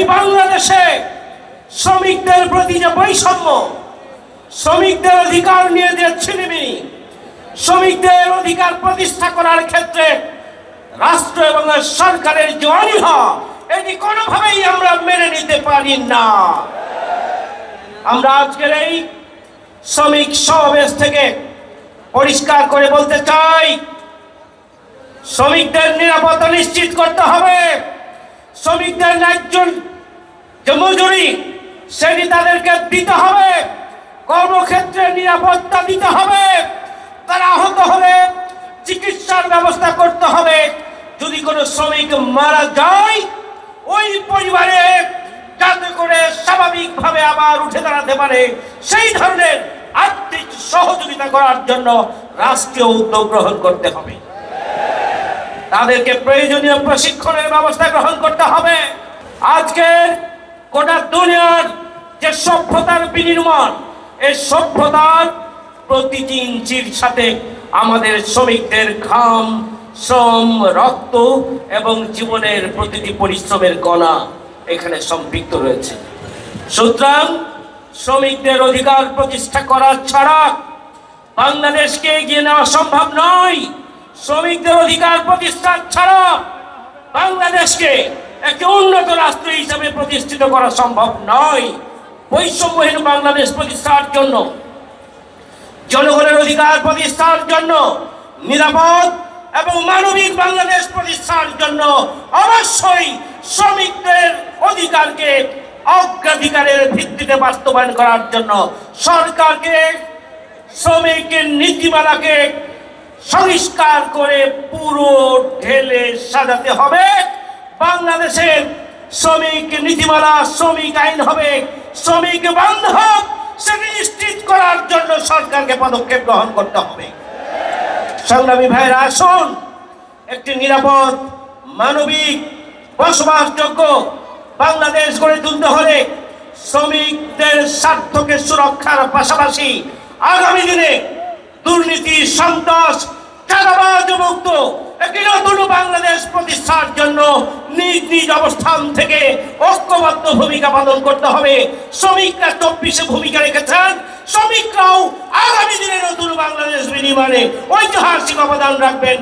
এই বাংলাদেশে শ্রমিকদের প্রতি যে বৈষম্য, শ্রমিকদের অধিকার নিয়ে যে ছিনিমিনি, শ্রমিকদের অধিকার প্রতিষ্ঠা করার ক্ষেত্রে রাষ্ট্র এবং সরকারের যে অনীহা, এটি কোনোভাবেই আমরা মেনে নিতে পারি না। আমরা আজকের এই শ্রমিক সমাবেশ থেকে পরিষ্কার করে বলতে চাই, শ্রমিকদের নিরাপত্তা নিশ্চিত করতে হবে। শ্রমিকদের ন্যায্য যে মজুরি সেটি তাদেরকে দিতে হবে, কর্মক্ষেত্রে নিরাপত্তা দিতে হবে, তারা আহত হলে চিকিৎসার ব্যবস্থা করতে হবে। যদি কোনো শ্রমিক মারা যায়, ওই পরিবারে যাতে করে স্বাভাবিকভাবে আবার উঠে দাঁড়াতে পারে, সেই ধরনের আর্থিক সহযোগিতা করার জন্য রাষ্ট্রীয় উদ্যোগ গ্রহণ করতে হবে। তাদেরকে প্রয়োজনীয় প্রশিক্ষণের ব্যবস্থা গ্রহণ করতে হবে। আজকের গোটা দুনিয়ার যে সভ্যতার বিনির্মাণ, এই সভ্যতার প্রতিটি ইঞ্চির সাথে আমাদের শ্রমিকদের ঘাম, শ্রম, রক্ত এবং জীবনের প্রতিটি পরিশ্রমের কণা এখানে সম্পৃক্ত রয়েছে। সুতরাং শ্রমিকদের অধিকার প্রতিষ্ঠা করা ছাড়া বাংলাদেশকে এগিয়ে নেওয়া সম্ভব নয়। শ্রমিকদের অধিকার প্রতিষ্ঠা ছাড়া বাংলাদেশকে একটি উন্নত রাষ্ট্র হিসেবে প্রতিষ্ঠিত করা সম্ভব নয়। বৈষম্যহীন বাংলাদেশ প্রতিষ্ঠার জন্য, জনগণের অধিকার প্রতিষ্ঠার জন্য, নিরাপদ এবং মানবিক বাংলাদেশ প্রতিষ্ঠার জন্য অবশ্যই শ্রমিকদের অধিকারকে অগ্রাধিকারের ভিত্তিতে বাস্তবায়ন করার জন্য সরকারকে শ্রমিকের নীতিমালাকে সংস্কার করে পুরো ঢেলে সাজাতে হবে। বাংলাদেশের শ্রমিক নীতিমালা, শ্রমিক আইন হবে শ্রমিক বান্ধব, সেটি নিশ্চিত করার জন্য সরকারকে পদক্ষেপ গ্রহণ করতে হবে। সংগ্রামী ভাইয়েরা, আসুন একটি নিরাপদ, মানবিক, বসবাসযোগ্য বাংলাদেশ গড়ে তুলতে হলে শ্রমিকদের স্বার্থকে সুরক্ষার পাশাপাশি আগামী দিনে দুর্নীতি, সন্ত্রাস, চাঁদাবাজ মুক্ত একটি নতুন বাংলাদেশ প্রতিষ্ঠার জন্য নিজ নিজ অবস্থান থেকে ঐক্যবদ্ধ ভূমিকা পালন করতে হবে। শ্রমিকরা 24-এ ভূমিকা রেখেছেন, শ্রমিকরাও আগামী দিনে নতুন বাংলাদেশ বিনির্মাণে ঐতিহাসিক অবদান রাখবেন।